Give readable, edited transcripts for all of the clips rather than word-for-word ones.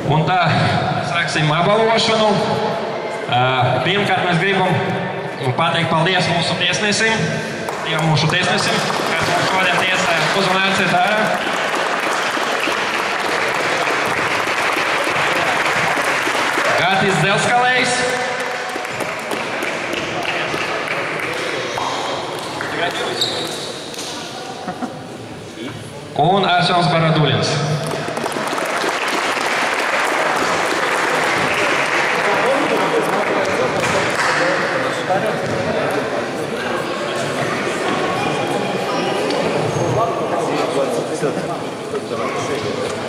Un tā, sāksim apbalvošanu. Pirmkārt mēs gribam pateikt paldies mūsu tiesnesim, kas mums šodien tiesā uzmanāciet ārā. Gatis Delskalējs. Un Aršons Baradulins.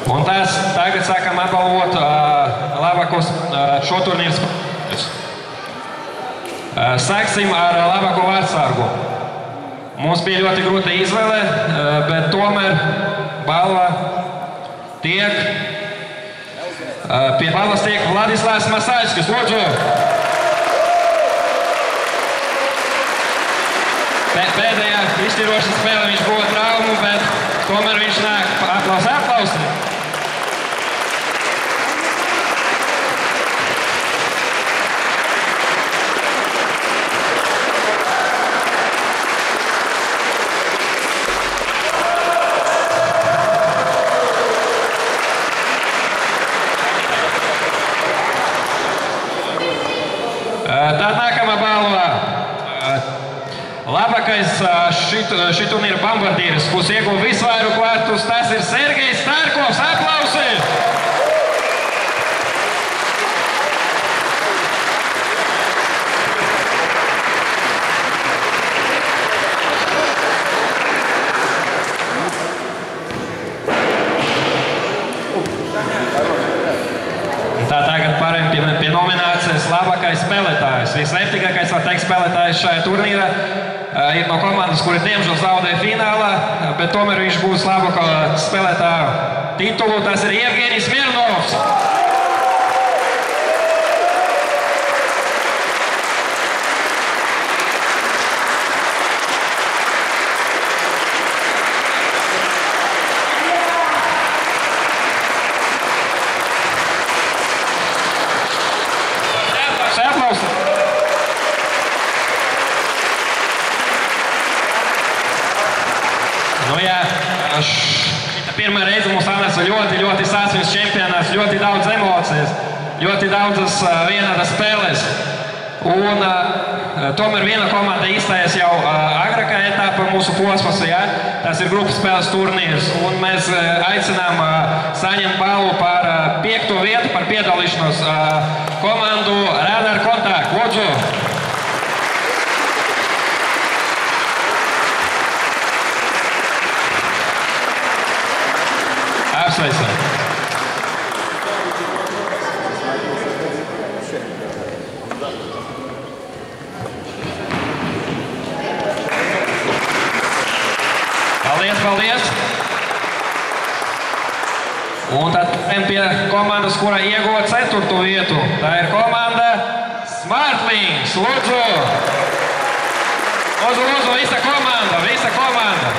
Un tagad sākam apbalvot labākos šo turnīru spēlētājus. Sāksim ar labāko vārdsargu. Mums bija ļoti grūta izvēle, bet tomēr balva tiek pie balvas tiek Vladislavs Masaļskis. Lūdzu! Pēdējā izšķirošā spēlē viņš guva traumu, bet tomēr viņš nāk aplausi. Tad nākamā balva. Labākais šī turnīra bombardieris, kurš ieguva visvairāk vārtus, tas ir Sergejs Starkovs. Aplausi! Tā tagad pārējām pie nominācijas labākais spēlētājs. Visvērtīgākais, var teikt, spēlētājs šajā turnīrā ir no komandas, kuri diemžēl zaudēja finālā, bet tomēr viņš būs labākā spēlētāja titulu. Tas ir Evgenijs Mirnovs. Pirmā reize mums sanāca ļoti sāsvins čempionāts, ļoti daudz emocijas, ļoti daudzas vienādas spēles. Un tomēr viena komanda izstājās jau agrākā etapā mūsu posmas, ja? Tas ir grupas spēles turnīrs. Un mēs aicinām saņemt balvu par 5. vietu, par piedalīšanos komandu Radar Kontakt. Lūdzu! Apsveicam! Paldies! Un tad pie komandas, kura ieguva 4. vietu. Tā ir komanda Smartlings. Lūdzu! Lūdzu, visa komanda!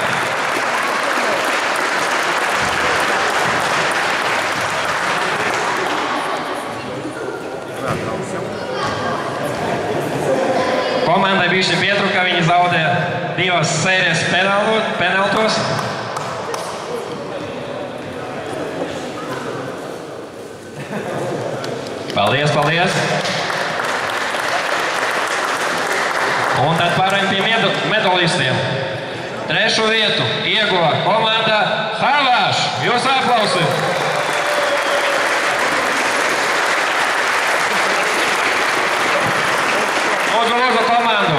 Komandai bišķi pietruka, viņi zaudēja 2 sērijas penaltos. Paldies! Un tad pārējām pie medalistiem. 3. vietu ieguva komanda Havāš. Jūs aplausiet! Lūdzu komandu!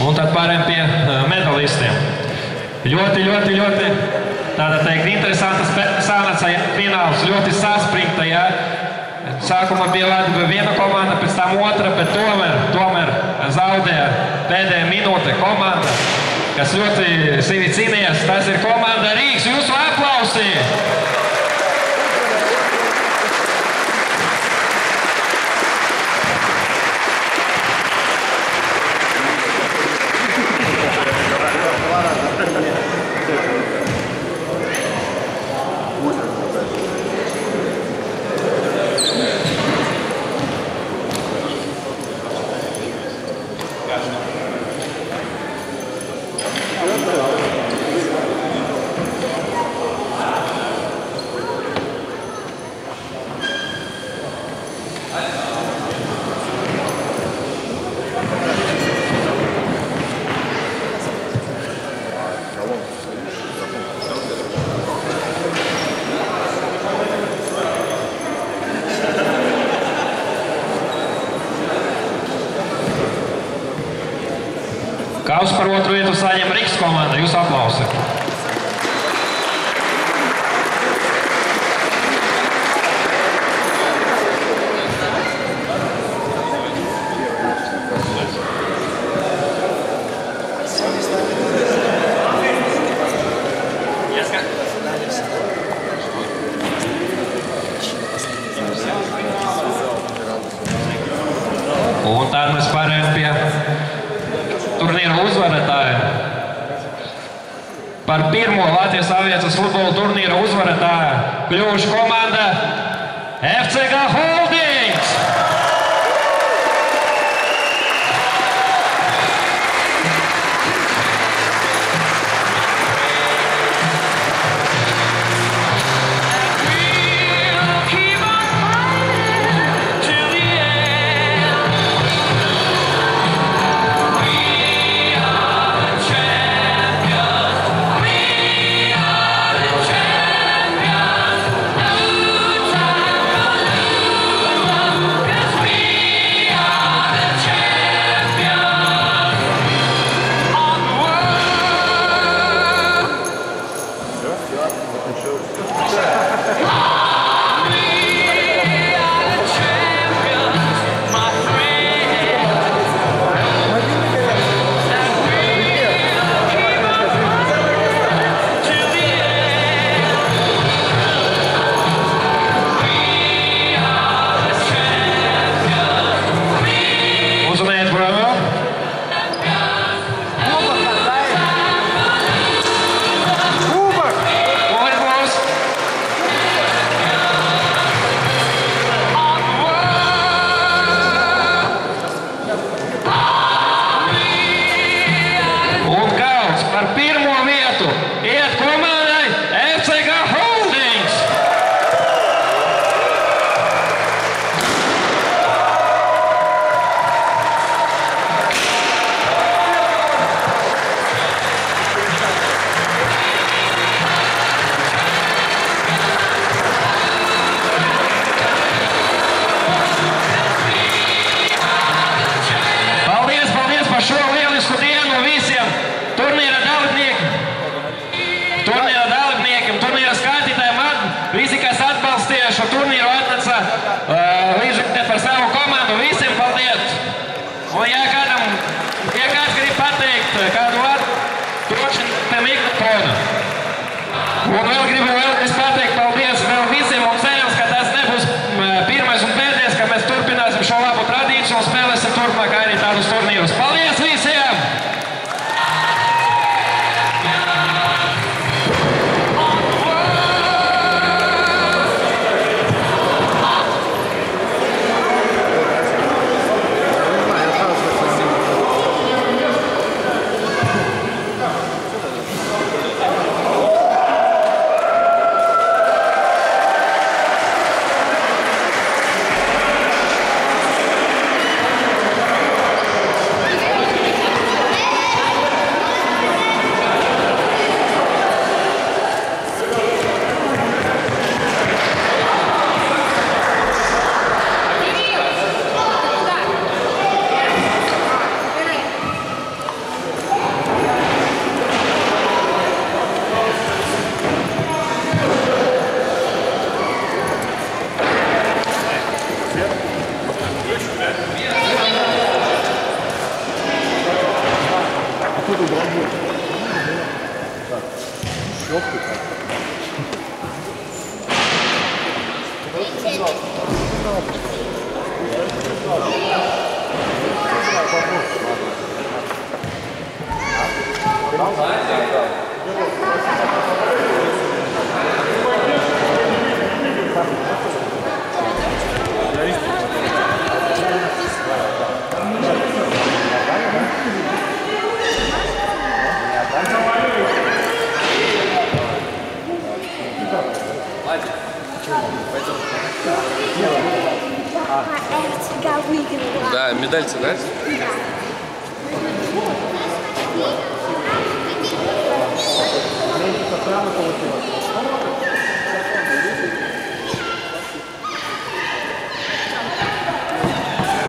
Un tad pārējām pie medalistiem. Ļoti, tāda teikt, interesanta sānaca fināls, ļoti saspringta, jā. Sākumā bija Latvija viena komanda, pēc tam otra, bet tomēr zaudēja pēdējā minūte komanda, kas ļoti sevi cīnījās. Tas ir komanda Rīgas, jūsu aplausi! Kausu par otru vietu saņem Rīgas komanda. Jūs aplausi. Un tad mēs pārējām pie turnīra uzvarētāja. Par pirmo Latvijas aviācijas futbola turnīra uzvarētāja kļuvuši komanda FCG Holdings! Visi, kas atbalstīja šo turnīru, atnesa līdzekļus par savu komandu. Visiem paldies! Un ja kāds grib pateikt kādu vārdu, droši pie mikrofona. Un vēl gribu pateikt paldies vēl visiem un cerams, ka tas nebūs pirmais un pēdējais, ka mēs turpināsim šo labu tradīciju un spēlēsim turpmāk arī tādus turnīrus. Paldies visiem! походу грабил. Так, щетку так. Да, медальцы, да? Прямо получилось.